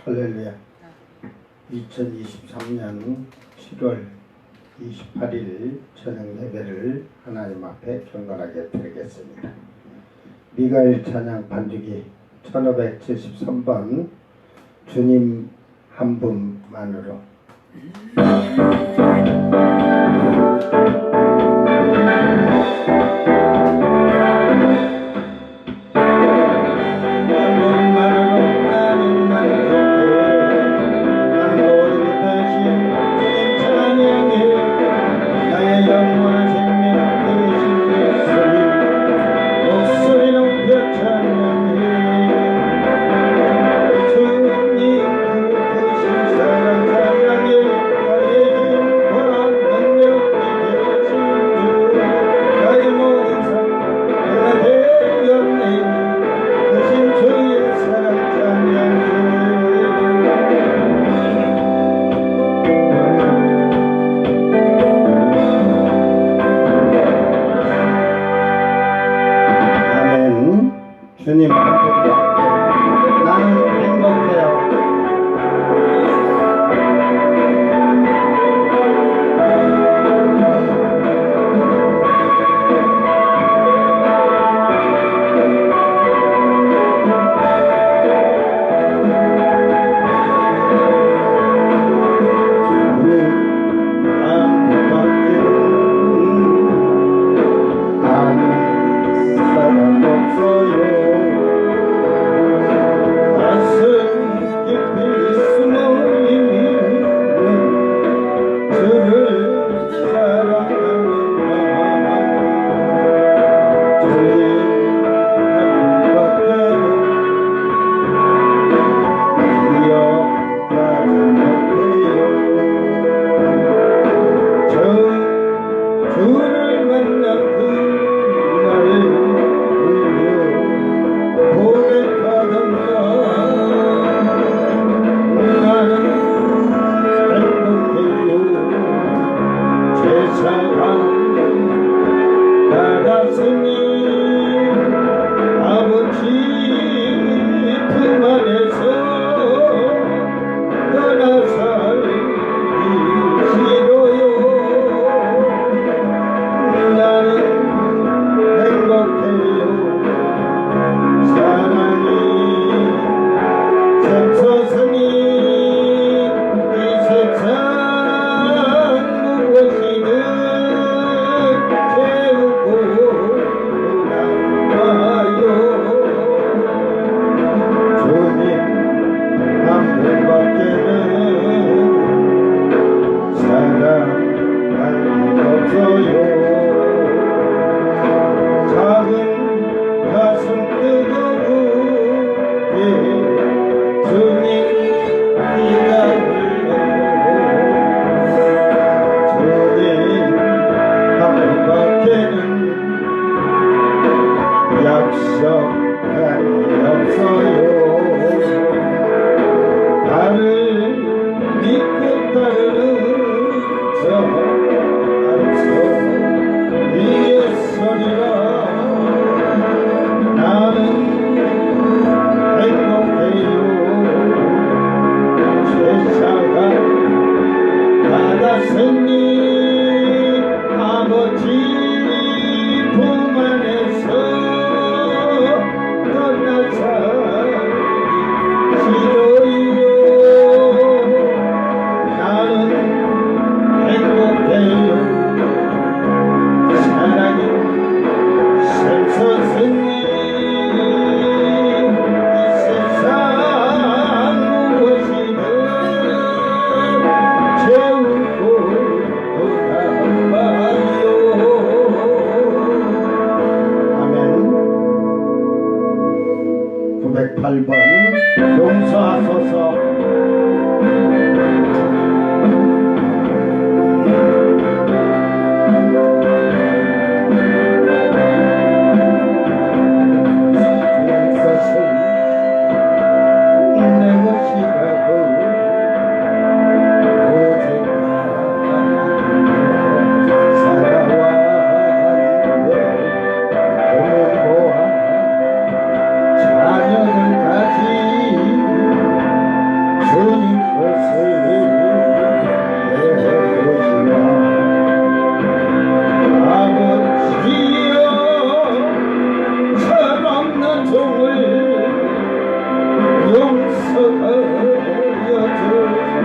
할렐루야. 2023년 7월 28일 저녁 예배를 하나님 앞에 경건하게 드리겠습니다. 미가엘 찬양 반주기 1573번 주님 한 분만으로. 주님 나는 행복해요.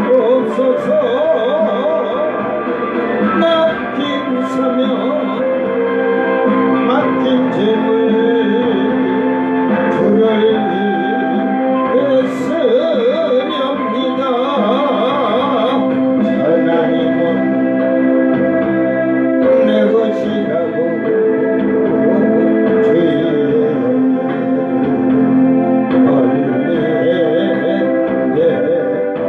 주옵소서. 맡긴 사명 맡긴 재물 주를 쓰렵니다. 하나님은 내 것이라고 주의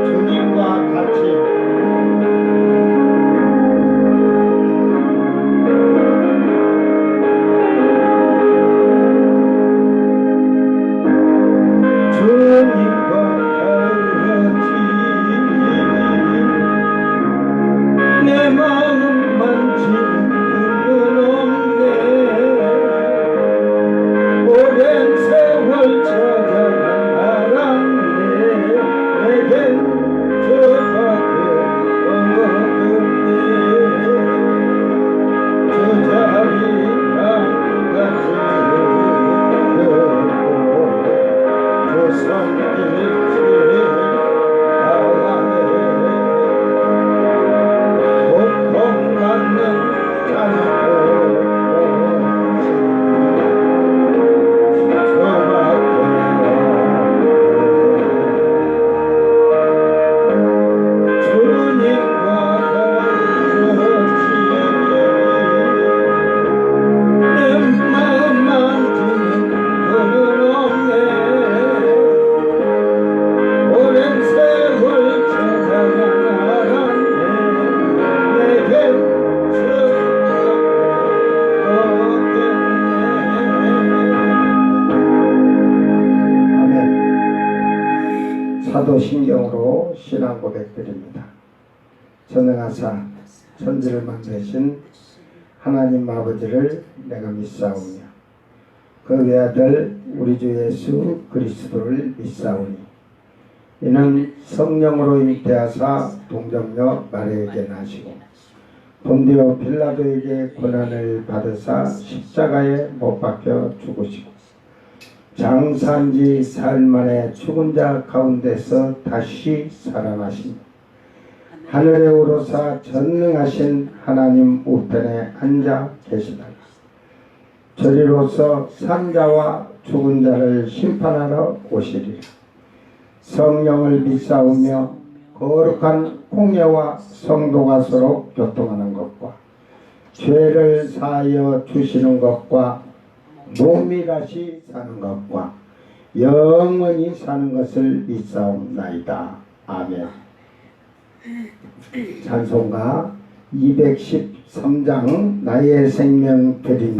주님과 같이 내 마음만 지금은 없네. 오랜 세월 찾아간 나란데 내겐 저밖에 없네. 저 자리 강같이 흐르고 저 손길치 나가네. 고통받는 자녀도 사도신경으로 신앙 고백드립니다. 전능하사 천지를 만드신 하나님 아버지를 내가 믿사오며 그 외아들 우리 주 예수 그리스도를 믿사오니 이는 성령으로 잉태하사 동정녀 마리아에게 나시고 본디오 빌라도에게 고난을 받으사 십자가에 못 박혀 죽으시고 장사한 지 사흘 만에 죽은 자 가운데서 다시 살아나신 하늘에 오르사 전능하신 하나님 우편에 앉아 계시다. 저리로서 산자와 죽은 자를 심판하러 오시리라. 성령을 믿사오며 거룩한 공예와 성도가 서로 교통하는 것과 죄를 사하여 주시는 것과 몸이 다시 사는 것과 영원히 사는 것을 믿사옵나이다. 아멘. 찬송가 213장 나의 생명 드리니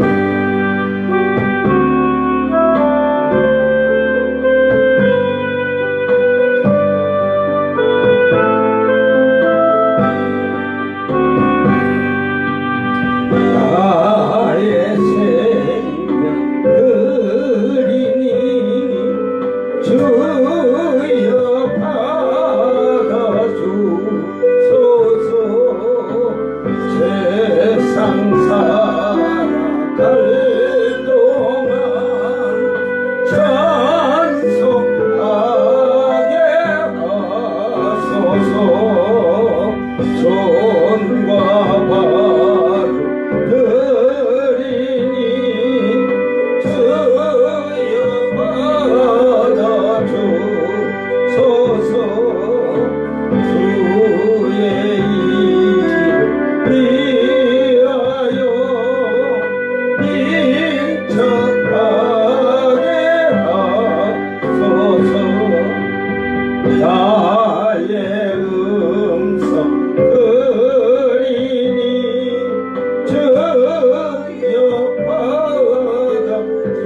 세상 살아갈 동안 찬송하게 하소서. 손과 발을 들이니 주여 받아주소서. 주의 이름 위하여 인척하게 하소서. 나의 음성 들이니 주여 받아주소서.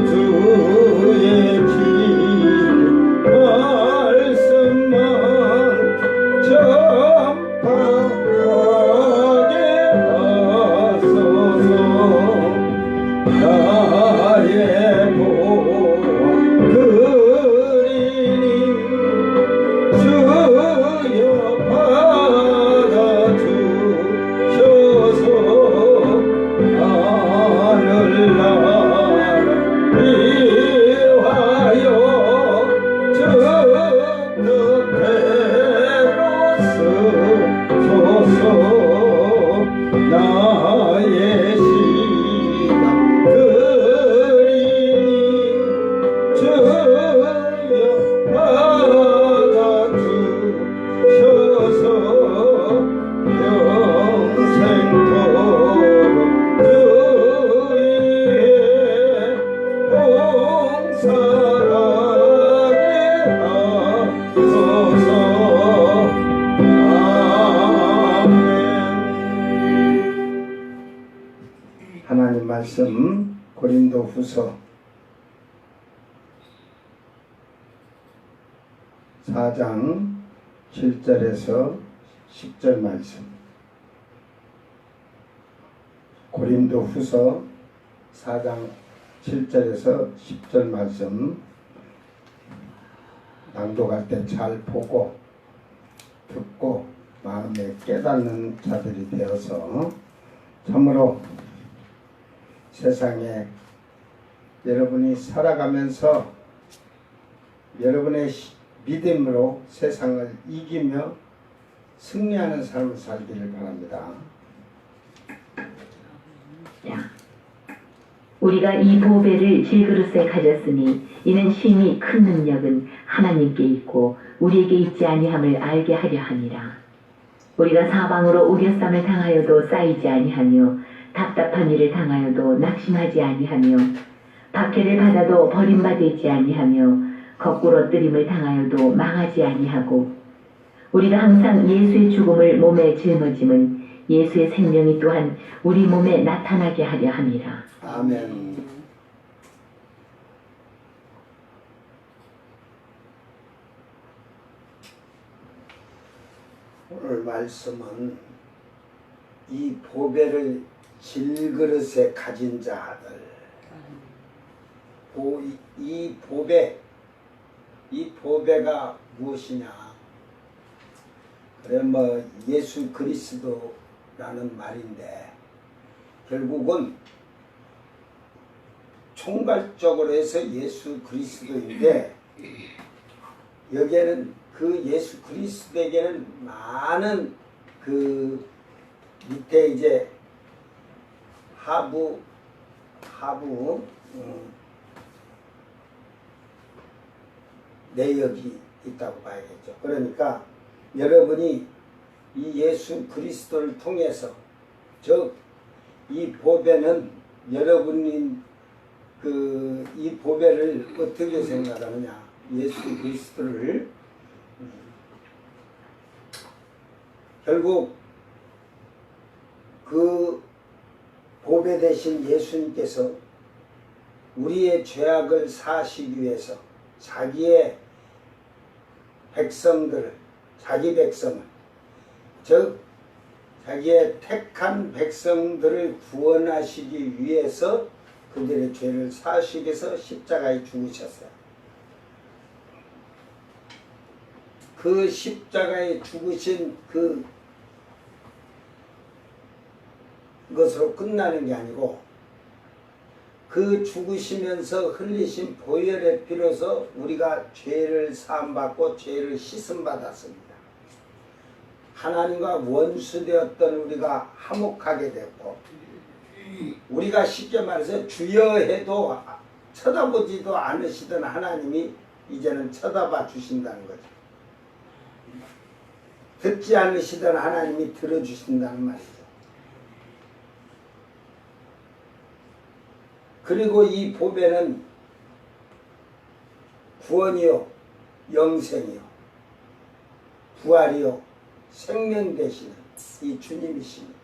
주의 길 말씀만 전파하게 하소서. 나의 보험 드리니 주여 받아주셔서. 하늘나라 위하여 주뜻대로 쓰소서. 나의 시간 드리니 주여 받아주셔서. 평생토록 주의 봉사하게 하소서. 아멘. 하나님 말씀 고린도후서 4장 7절에서 10절 말씀. 고린도후서 4장 7절에서 10절 말씀 낭독할 때 잘 보고 듣고 마음에 깨닫는 자들이 되어서 참으로 세상에 여러분이 살아가면서 여러분의 믿음으로 세상을 이기며 승리하는 삶을 살기를 바랍니다. 우리가 이 보배를 질그릇에 가졌으니 이는 심히 큰 능력은 하나님께 있고 우리에게 있지 아니함을 알게 하려 함이라. 우리가 사방으로 우겨쌈을 당하여도 쌓이지 아니하며 답답한 일을 당하여도 낙심하지 아니하며 박해를 받아도 버림받지 아니하며 거꾸로 뜨림을 당하여도 망하지 아니하고 우리가 항상 예수의 죽음을 몸에 짊어짐은 예수의 생명이 또한 우리 몸에 나타나게 하려 함이라. 아멘. 오늘 말씀은 이 보배를 질그릇에 가진 자들, 이 보배가 무엇이냐? 그래 예수 그리스도라는 말인데 결국은 총괄적으로 해서 예수 그리스도인데 여기에는 그 예수 그리스도에게는 많은 그 밑에 이제 하부 내역이 있다고 봐야겠죠. 그러니까 여러분이 이 예수 그리스도를 통해서 즉 이 보배는 여러분이 이 보배를 어떻게 생각하느냐? 예수 그리스도를 결국 그 보배 대신 예수님께서 우리의 죄악을 사하시기 위해서 자기의 백성들을, 자기 백성을, 즉 자기의 택한 백성들을 구원하시기 위해서 그들의 죄를 사하시기 위해서 십자가에 죽으셨어요. 그 십자가에 죽으신 그 것으로 끝나는 게 아니고 그 죽으시면서 흘리신 보혈의 피로서 우리가 죄를 사함받고 죄를 씻음받았습니다. 하나님과 원수되었던 우리가 화목하게 됐고 우리가 쉽게 말해서 주여 해도 쳐다보지도 않으시던 하나님이 이제는 쳐다봐 주신다는 거죠. 듣지 않으시던 하나님이 들어주신다는 말이죠. 그리고 이 보배는 구원이요 영생이요 부활이요 생명 되시는 이 주님이십니다.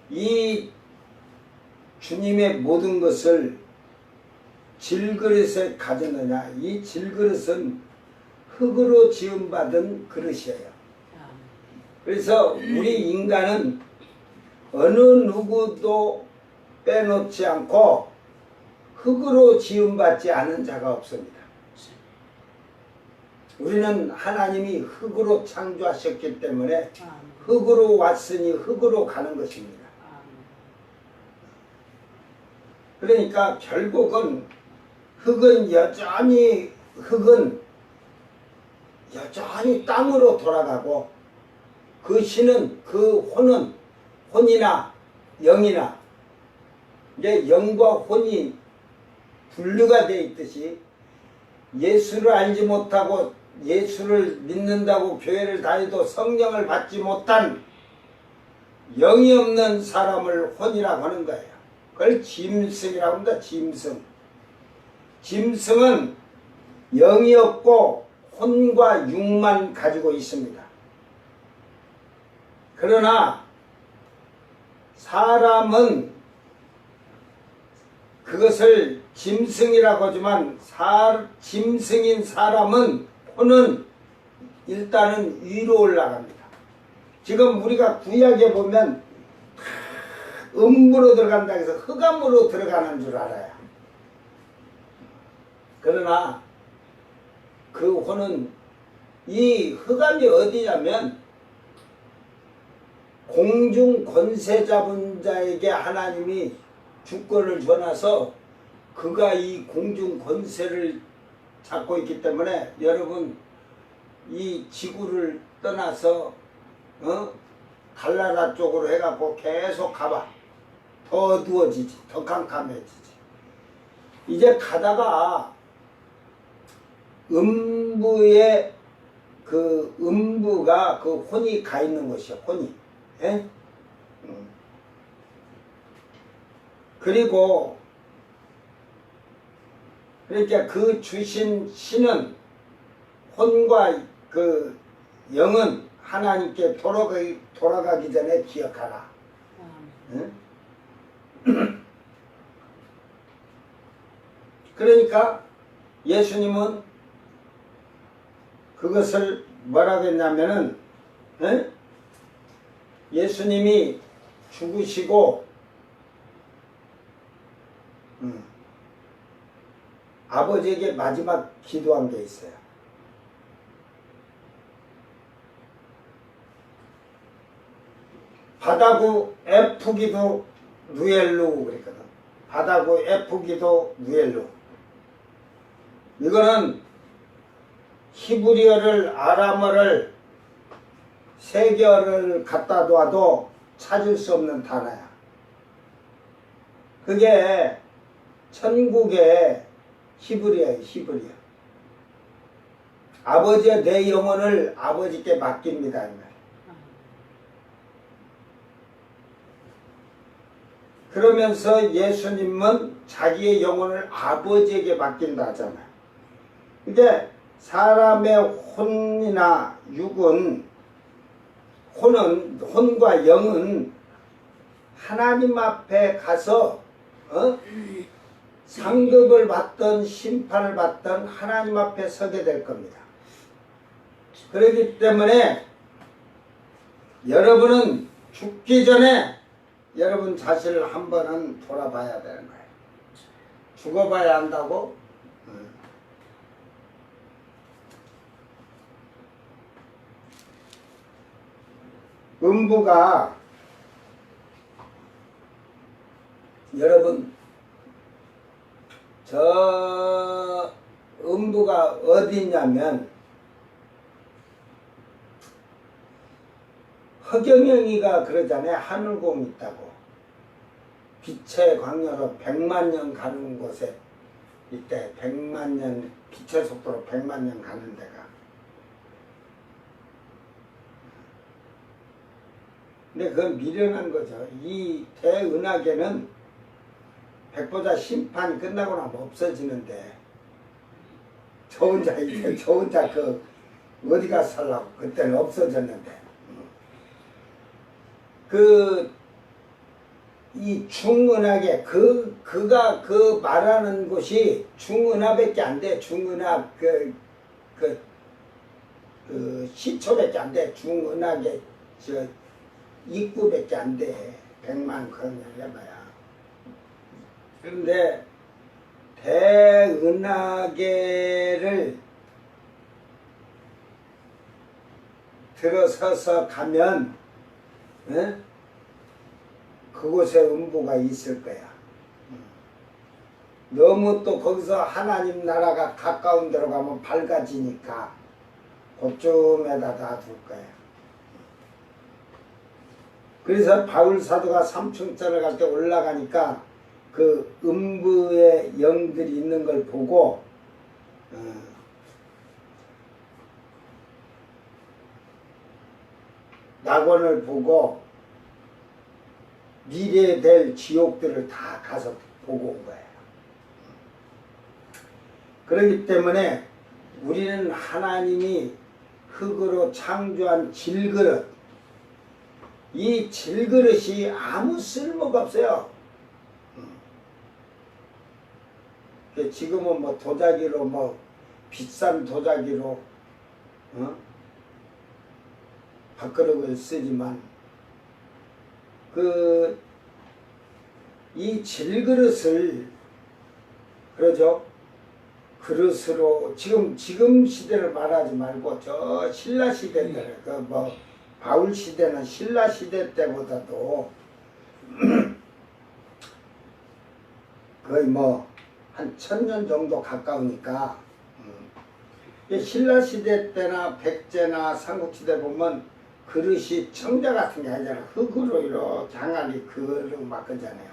이 주님의 모든 것을 질그릇에 가졌느냐, 이 질그릇은 흙으로 지음받은 그릇이에요. 그래서 우리 인간은 어느 누구도 빼놓지 않고 흙으로 지음받지 않은 자가 없습니다. 우리는 하나님이 흙으로 창조하셨기 때문에 흙으로 왔으니 흙으로 가는 것입니다. 그러니까 결국은 흙은 여전히 땅으로 돌아가고 그 신은 그 혼이나 영이나 이제 영과 혼이 분류가 되어 있듯이 예수를 알지 못하고 예수를 믿는다고 교회를 다니도 성령을 받지 못한 영이 없는 사람을 혼이라고 하는 거예요. 그걸 짐승이라고 합니다. 짐승은 영이 없고 혼과 육만 가지고 있습니다. 그러나 사람은 그것을 짐승이라고 하지만 짐승인 사람은 혼은 일단은 위로 올라갑니다. 지금 우리가 구약에 보면 음부로 들어간다 해서 흑암으로 들어가는 줄 알아요. 그러나 그 혼은 이 흑암이 어디냐면 공중 권세 잡은 자에게 하나님이 주권을 줘놔서 그가 이 공중 권세를 잡고 있기 때문에 여러분 이 지구를 떠나서 달나라 쪽으로 해갖고 계속 가봐. 더 어두워지지. 더 캄캄해지지. 이제 가다가 음부에 음부가 그 혼이 가 있는 곳이야. 혼이. 예? 그리고 그러니까 그 주신 신은 혼과 그 영은 하나님께 돌아가기 전에 기억하라. 응? 그러니까 예수님은 그것을 뭐라고 했냐면은 예수님이 죽으시고 아버지에게 마지막 기도한 게 있어요. 바다구 에프기도 누엘루 그랬거든. 바다구 에프기도 누엘루. 이거는 히브리어를 아람어를 세 개를 갖다 놔도 찾을 수 없는 단어야. 그게 천국의 히브리어예요. 히브리어. 아버지의 내 영혼을 아버지께 맡깁니다. 이 말. 그러면서 예수님은 자기의 영혼을 아버지에게 맡긴다 하잖아요. 근데 사람의 혼이나 육은 혼과 영은 하나님 앞에 가서 상급을 받던 심판을 받던 하나님 앞에 서게 될 겁니다. 그렇기 때문에 여러분은 죽기 전에 여러분 자신을 한 번은 돌아봐야 되는 거예요. 죽어봐야 한다고? 음부가 여러분 저 음부가 어디 있냐면 허경영이가 그러잖아요. 하늘공 있다고. 빛의 광야로 100만 년 가는 곳에 이때 100만 년 빛의 속도로 100만 년 가는 데가. 근데 그건 미련한 거죠. 이 대은하계는 백보자 심판이 끝나고 나면 없어지는데 저 혼자 이제 저 혼자 그 어디 가서 살라고 그때는 없어졌는데 이 중은하계 그가 그 말하는 곳이 중은하밖에 안 돼. 중은하 그 시초밖에 안 돼. 중은하계 저 입구밖에 안 돼. 100만 광년 해봐야. 그런데 대은하계를 들어서서 가면 그곳에 음부가 있을 거야. 너무 또 거기서 하나님 나라가 가까운 데로 가면 밝아지니까 그쯤에다 놔둘 거야. 그래서 바울 사도가 삼층천을 갈 때 올라가니까 그 음부에 영들이 있는 걸 보고 낙원을 보고 미래에 될 지옥들을 다 가서 보고 온 거예요. 그렇기 때문에 우리는 하나님이 흙으로 창조한 질그릇, 이 질그릇이 아무 쓸모가 없어요. 지금은 뭐 도자기로 뭐 비싼 도자기로 밥그릇을 쓰지만 이 질그릇을 그러죠. 그릇으로 지금 시대를 말하지 말고 저 신라 시대 때 그 뭐 바울 시대는 신라 시대 때보다도 거의 뭐 한 1000년 정도 가까우니까 신라 시대 때나 백제나 삼국시대 보면 그릇이 청자 같은 게 아니잖아. 흙으로 이렇게 항아리 그릇 막 그러잖아요.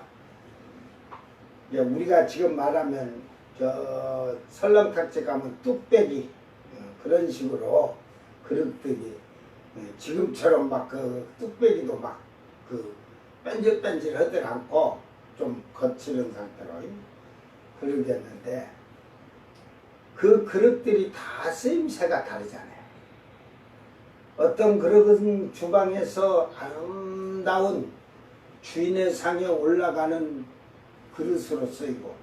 우리가 지금 말하면 저 설렁탕집 가면 뚝배기 그런 식으로 그릇들이 지금처럼 막 그 뚝배기도 막 그 뺀질뺀질 하들 않고 좀 거칠은 상태로 그러겠는데 그 그릇들이 다 쓰임새가 다르잖아요. 어떤 그릇은 주방에서 아름다운 주인의 상에 올라가는 그릇으로 쓰이고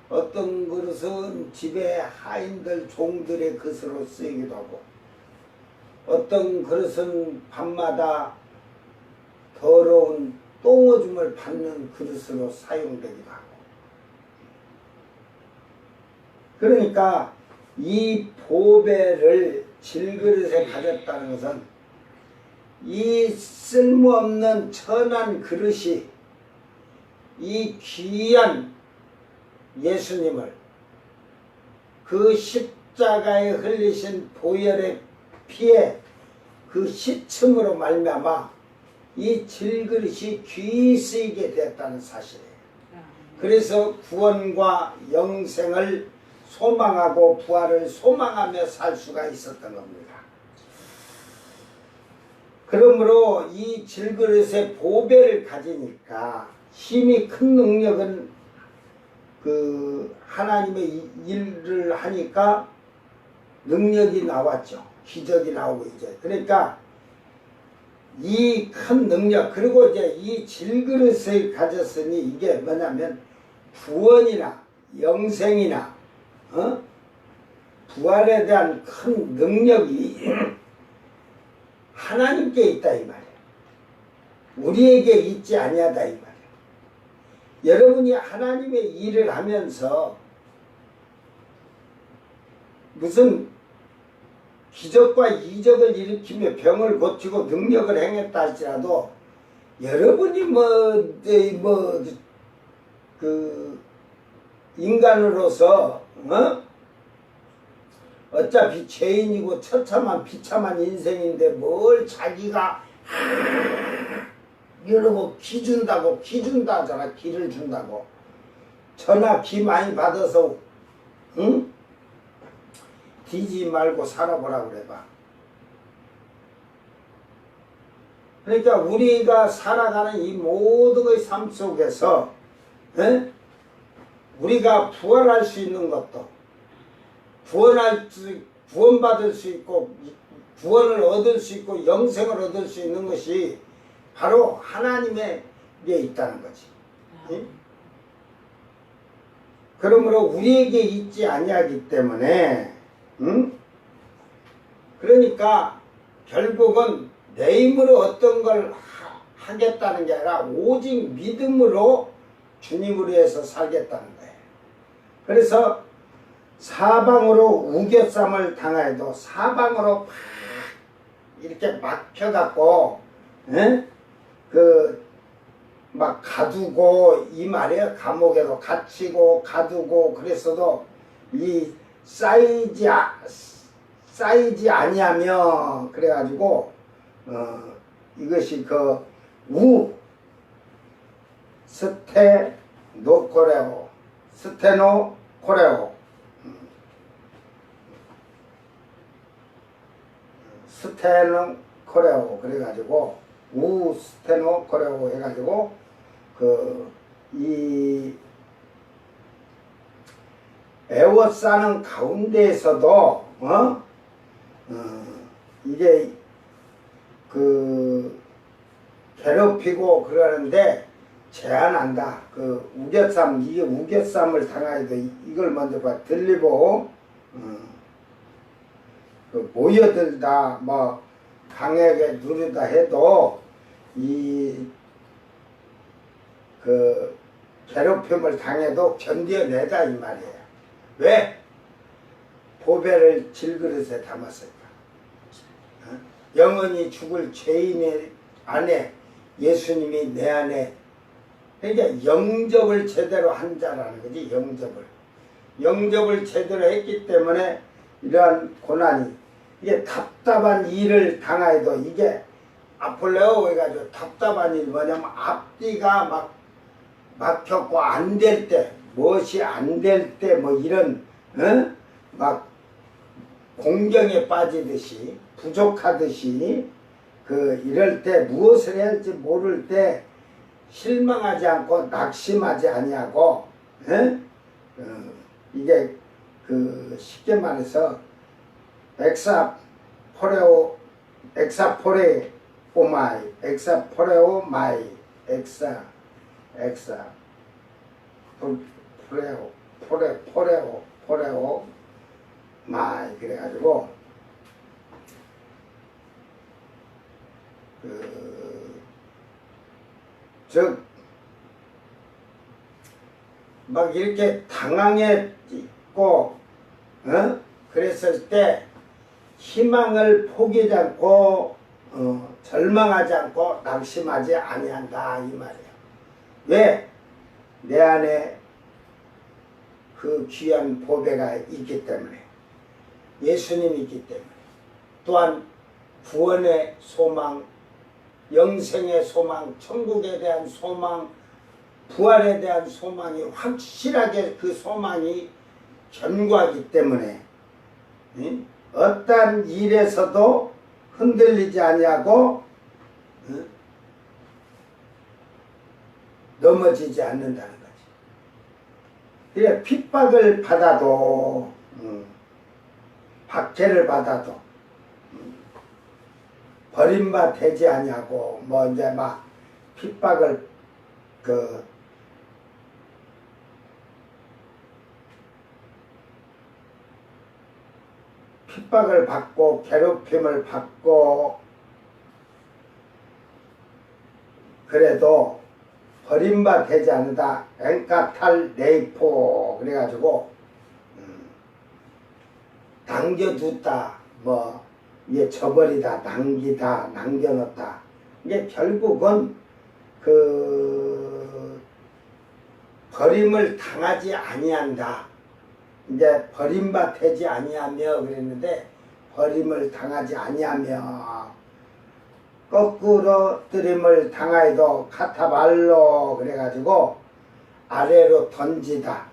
어떤 그릇은 집의 하인들 종들의 그릇으로 쓰이기도 하고 어떤 그릇은 밤마다 더러운 똥오줌을 받는 그릇으로 사용되기도 하고 그러니까 이 보배를 질그릇에 가졌다는 것은 이 쓸모없는 천한 그릇이 이 귀한 예수님을 그 십자가에 흘리신 보혈의 피에 그 시침으로 말미암아 이 질그릇이 귀히 쓰이게 됐다는 사실이에요. 그래서 구원과 영생을 소망하고 부활을 소망하며 살 수가 있었던 겁니다. 그러므로 이 질그릇의 보배를 가지니까 힘이 큰 능력은 그 하나님의 일을 하니까 능력이 나왔죠. 기적이 나오고 이제 그러니까 이 큰 능력 그리고 이제 이 질그릇을 가졌으니 이게 뭐냐면 구원이나 영생이나 부활에 대한 큰 능력이 하나님께 있다 이 말이에요. 우리에게 있지 아니하다 이 말이에요. 여러분이 하나님의 일을 하면서 무슨 기적과 이적을 일으키며 병을 고치고 능력을 행했다 할지라도 여러분이 그 인간으로서 어차피 죄인이고 처참한 비참한 인생인데 뭘 자기가 이러고 기준다 하잖아. 기를 준다고. 전화 기 많이 받아서 응? 뒤지 말고 살아보라 그래봐. 그러니까 우리가 살아가는 이 모든 삶 속에서 우리가 부활할 수 있는 것도 구원받을 수 있고 구원을 얻을 수 있고 영생을 얻을 수 있는 것이 바로 하나님에 있다는 거지. 응? 그러므로 우리에게 있지 아니하기 때문에 그러니까 결국은 내 힘으로 어떤 걸 하겠다는 게 아니라 오직 믿음으로 주님을 위해서 살겠다는 거예요. 그래서 사방으로 우겨쌈을 당하여도 사방으로 이렇게 막혀갖고 막 가두고 이 말이에요. 감옥에도 갇히고 가두고 그랬어도 이 쌓이지 아니하며 그래가지고 이것이 그 스테노 코레오 스테노 코레오 그래가지고 스테노 코레오 해가지고 이 애워싸는 가운데에서도 이게 괴롭히고 그러는데 제한한다. 우겨쌈 이게 우겨쌈을 당하여도 이걸 먼저 들리고 모여들다 뭐 강하게 누르다 해도 괴롭힘을 당해도 견뎌내다 이 말이에요. 왜? 보배를 질그릇에 담았을까? 영원히 죽을 죄인의 안에 예수님이 내 안에 그러니까 영접을 제대로 한 자라는 거지. 영접을 제대로 했기 때문에 이러한 고난이 이게 답답한 일을 당하여도 이게 아폴레오 해가지고 답답한 일 뭐냐면 앞뒤가 막 막혔고 안 될 때 무엇이 안 될 때 뭐 이런 막 공경에 빠지듯이 부족하듯이 이럴 때 무엇을 해야 할지 모를 때 실망하지 않고 낙심하지 아니하고 이게 쉽게 말해서 엑사포레오 마이 포레오 마이 그래가지고 즉 막 이렇게 당황해 있고 그랬을 때 희망을 포기하지 않고 절망하지 않고 낙심하지 아니한다 이 말이에요. 왜? 내 안에 그 귀한 보배가 있기 때문에 예수님이 있기 때문에 또한 구원의 소망, 영생의 소망, 천국에 대한 소망, 부활에 대한 소망이 확실하게 그 소망이 견고하기 때문에 어떠한 일에서도 흔들리지 아니하고 넘어지지 않는다는 거지. 그래 핍박을 받아도 박해를 받아도 버림바 되지 아니하고 뭐 이제 막 핍박을 핍박을 받고 괴롭힘을 받고 그래도 버림바 되지 않는다. 엔카탈 네이포 그래가지고 남겨두다 뭐 이게 저버리다 남기다 남겨놓다 이게 결국은 버림을 당하지 아니한다. 이제 버림바 되지 아니하며 그랬는데 버림을 당하지 아니하며 거꾸로 뜨림을 당하여도 카타발로 그래가지고 아래로 던지다,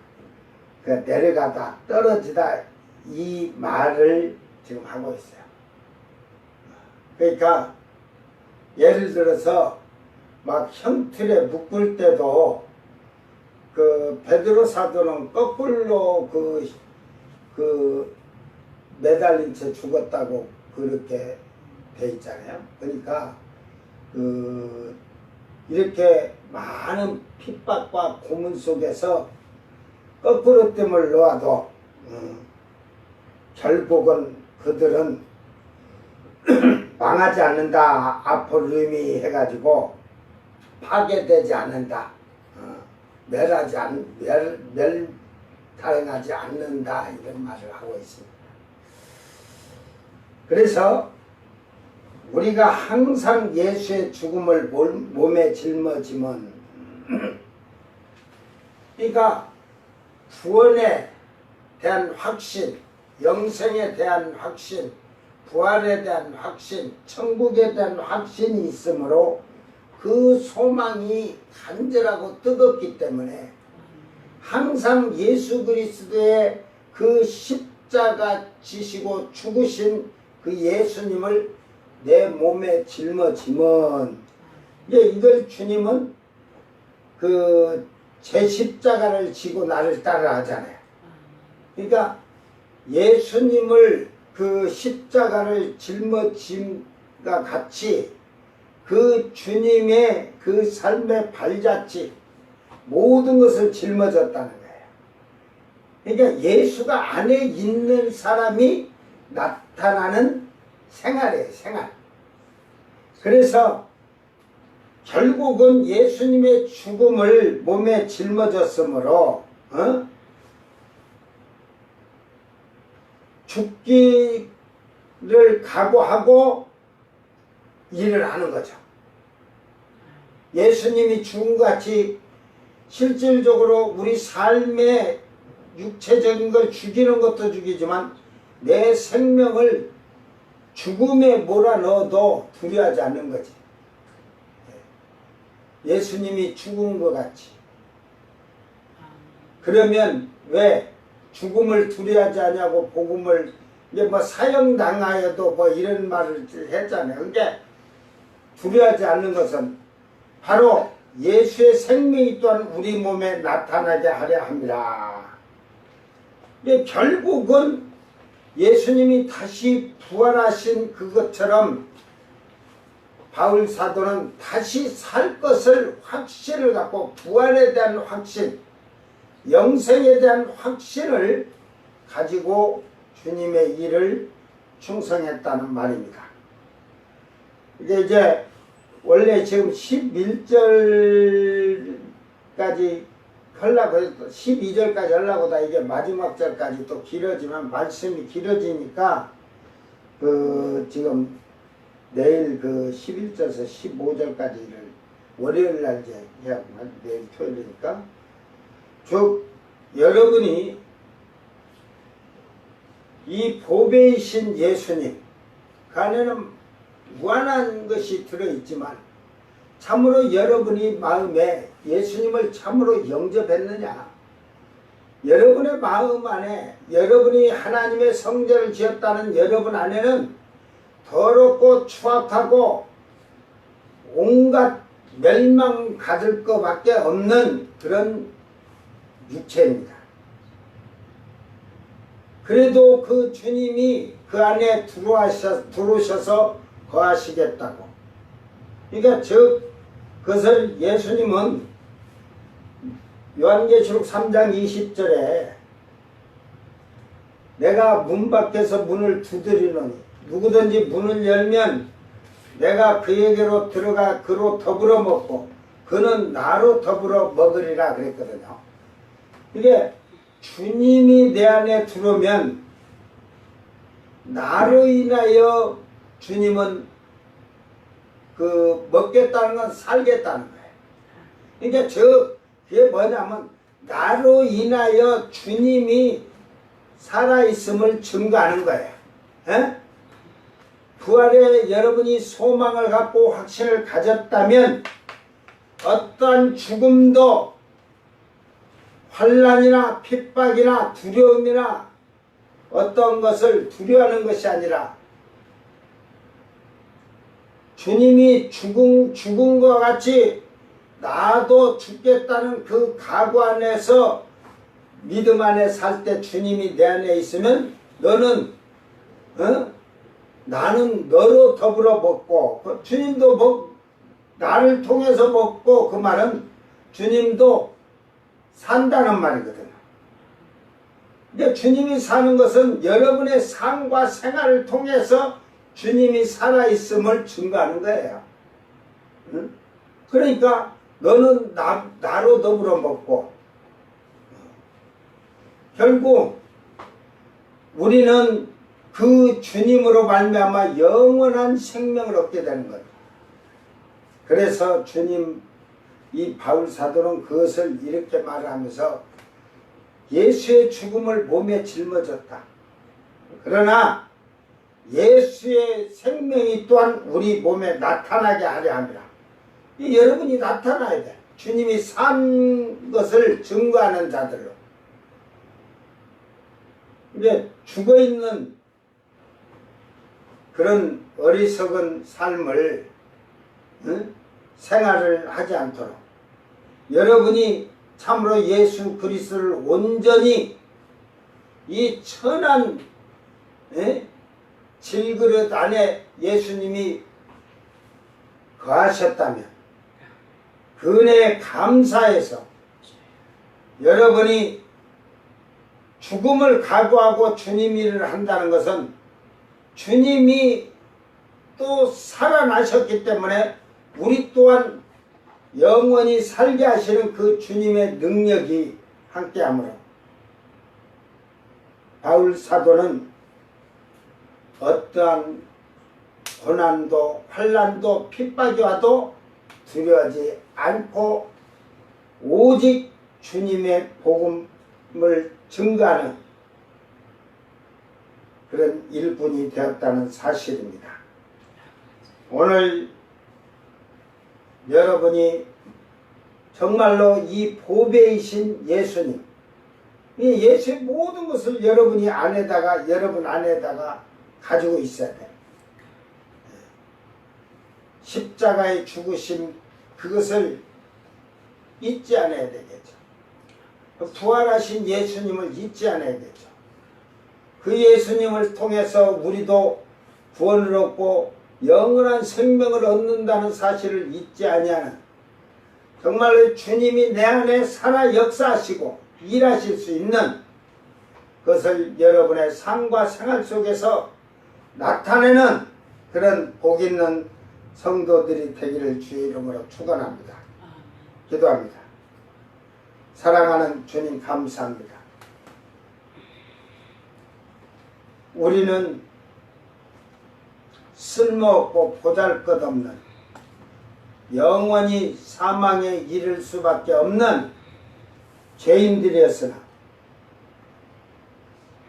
그 내려가다, 떨어지다 이 말을 지금 하고 있어요. 그러니까 예를 들어서 막 형틀에 묶을 때도 그 베드로 사도는 거꾸로 그 매달린 채 죽었다고 그렇게 돼 있잖아요. 그러니까 그 이렇게 많은 핍박과 고문 속에서 거꾸로 뜸을 놓아도 결국은 그들은 망하지 않는다. 아포르미 해가지고 파괴되지 않는다. 멸탈하지 않는다. 이런 말을 하고 있습니다. 그래서 우리가 항상 예수의 죽음을 몸에 짊어지면 그러니까 구원에 대한 확신, 영생에 대한 확신, 부활에 대한 확신, 천국에 대한 확신이 있으므로 그 소망이 간절하고 뜨겁기 때문에 항상 예수 그리스도의 그 십자가 지시고 죽으신 그 예수님을 내 몸에 짊어지면 이걸 주님은 그 제 십자가를 지고 나를 따라 하잖아요. 그러니까 예수님을 그 십자가를 짊어짐과 같이 그 주님의 그 삶의 발자취 모든 것을 짊어졌다는 거예요. 그러니까 예수가 안에 있는 사람이 나타나는 생활이에요. 생활. 그래서 결국은 예수님의 죽음을 몸에 짊어졌으므로 죽기를 각오하고 일을 하는 거죠. 예수님이 죽음같이 실질적으로 우리 삶의 육체적인 걸 죽이는 것도 죽이지만 내 생명을 죽음에 몰아넣어도 두려워하지 않는 거지. 예수님이 죽은 것 같이. 그러면 왜 죽음을 두려워하지 않냐고 복음을 이제 뭐 사형당하여도 뭐 이런 말을 했잖아요. 그러니까 두려워하지 않는 것은 바로 예수의 생명이 또한 우리 몸에 나타나게 하려 합니다. 근데 결국은 예수님이 다시 부활하신 그것처럼 바울 사도는 다시 살 것을 확신을 갖고 부활에 대한 확신, 영생에 대한 확신을 가지고 주님의 일을 충성했다는 말입니다. 이제 원래 지금 11절까지 하려고 12절까지 하려고 다 이게 마지막 절까지 또 길어지면 말씀이 길어지니까 지금 내일 11절에서 15절까지를 월요일 날 이제 해야구나. 내일 토요일이니까. 즉 여러분이 이 보배이신 예수님 그 안에는 무한한 것이 들어있지만 참으로 여러분이 마음에 예수님을 참으로 영접했느냐, 여러분의 마음 안에 여러분이 하나님의 성전을 지었다는 여러분 안에는 더럽고 추악하고 온갖 멸망 가질 것밖에 없는 그런 육체입니다. 그래도 그 주님이 그 안에 들어오셔서 거하시겠다고. 그러니까 그것을 예수님은 요한계시록 3장 20절에 내가 문 밖에서 문을 두드리노니 누구든지 문을 열면 내가 그에게로 들어가 그로 더불어 먹고 그는 나로 더불어 먹으리라 그랬거든요. 이게 주님이 내 안에 들어오면 나로 인하여 주님은 먹겠다는 건 살겠다는 거예요. 그러니까 그게 뭐냐면 나로 인하여 주님이 살아있음을 증거하는 거예요. 에? 부활에 여러분이 소망을 갖고 확신을 가졌다면 어떠한 죽음도 환난이나 핍박이나 두려움이나 어떤 것을 두려워하는 것이 아니라 주님이 죽은 것 같이 나도 죽겠다는 그 각오 안에서 믿음 안에 살 때 주님이 내 안에 있으면 너는 나는 너로 더불어 먹고 주님도 나를 통해서 먹고 그 말은 주님도 산다는 말이거든요. 근데 주님이 사는 것은 여러분의 삶과 생활을 통해서 주님이 살아있음을 증거하는 거예요. 그러니까 너는 나로 더불어 먹고 결국 우리는 그 주님으로 말미암아 영원한 생명을 얻게 되는 거예요. 그래서 주님 이 바울 사도는 그것을 이렇게 말하면서 예수의 죽음을 몸에 짊어졌다. 그러나 예수의 생명이 또한 우리 몸에 나타나게 하려 합니다. 여러분이 나타나야 돼. 주님이 산 것을 증거하는 자들로. 이제 죽어있는 그런 어리석은 삶을 생활을 하지 않도록 여러분이 참으로 예수 그리스도를 온전히 이 천한 질그릇 안에 예수님이 거하셨다면 그 은혜에 감사해서 여러분이 죽음을 각오하고 주님 일을 한다는 것은 주님이 또 살아나셨기 때문에 우리 또한 영원히 살게 하시는 그 주님의 능력이 함께하므로 바울 사도는 어떠한 고난도 환난도 핍박이 와도 두려워하지 않고 오직 주님의 복음을 증거하는 그런 일꾼이 되었다는 사실입니다. 오늘 여러분이 정말로 이 보배이신 예수님, 이 예수의 모든 것을 여러분 안에다가 가지고 있어야 돼요. 십자가의 죽으심 그것을 잊지 않아야 되겠죠. 부활하신 예수님을 잊지 않아야 되죠. 그 예수님을 통해서 우리도 구원을 얻고 영원한 생명을 얻는다는 사실을 잊지 아니하는 정말로 주님이 내 안에 살아 역사하시고 일하실 수 있는 그것을 여러분의 삶과 생활 속에서 나타내는 그런 복 있는 성도들이 되기를 주의 이름으로 축원합니다. 기도합니다. 사랑하는 주님 감사합니다. 우리는 쓸모없고 보잘것없는 영원히 사망에 이를 수밖에 없는 죄인들이었으나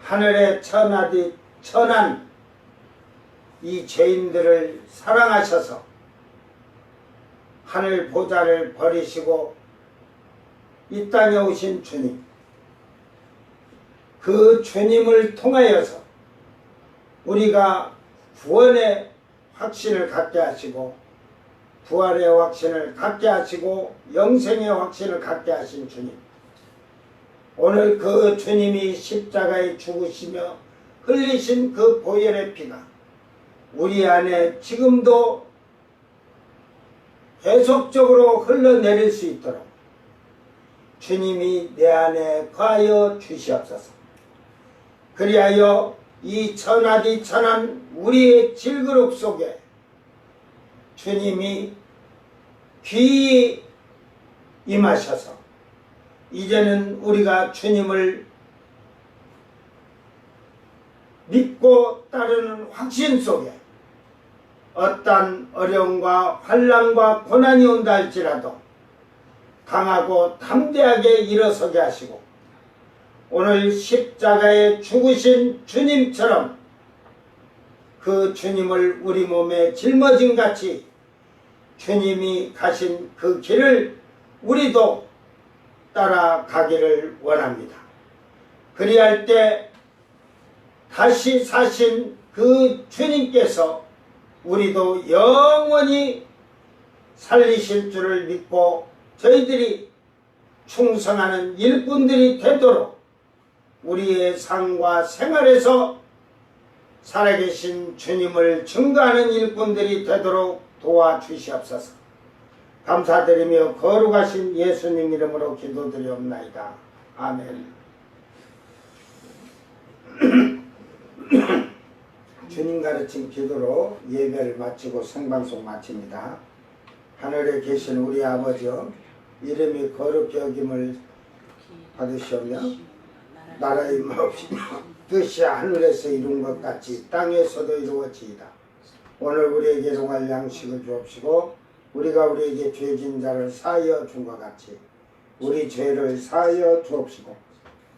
하늘에 천한 이 죄인들을 사랑하셔서 하늘 보좌를 버리시고 이 땅에 오신 주님, 그 주님을 통하여서 우리가 구원의 확신을 갖게 하시고 부활의 확신을 갖게 하시고 영생의 확신을 갖게 하신 주님, 오늘 그 주님이 십자가에 죽으시며 흘리신 그 보혈의 피가 우리 안에 지금도 계속적으로 흘러내릴 수 있도록 주님이 내 안에 거하여 주시옵소서. 그리하여 이 천하디 천한 우리의 질그룹 속에 주님이 귀히 임하셔서 이제는 우리가 주님을 믿고 따르는 확신 속에 어떤 어려움과 환난과 고난이 온다 할지라도 강하고 담대하게 일어서게 하시고 오늘 십자가에 죽으신 주님처럼 그 주님을 우리 몸에 짊어진 같이 주님이 가신 그 길을 우리도 따라가기를 원합니다. 그리할 때 다시 사신 그 주님께서 우리도 영원히 살리실 줄을 믿고 저희들이 충성하는 일꾼들이 되도록 우리의 삶과 생활에서 살아계신 주님을 증거하는 일꾼들이 되도록 도와주시옵소서. 감사드리며 거룩하신 예수님 이름으로 기도드리옵나이다. 아멘. 주님 가르친 기도로 예배를 마치고 생방송 마칩니다. 하늘에 계신 우리 아버지여, 이름이 거룩히 여김을 받으시오며 나라의 마옵시며 뜻이 하늘에서 이룬 것 같이 땅에서도 이루어지이다. 오늘 우리에게 일용할 양식을 주옵시고 우리가 우리에게 죄진 자를 사하여 준 것 같이 우리 죄를 사하여 주옵시고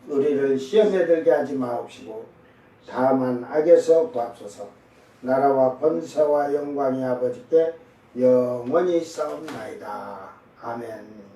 우리를 시험에 들게 하지 마옵시고 다만 악에서 구합소서. 나라와 번세와 영광이 아버지께 영원히 싸움나이다. 아멘.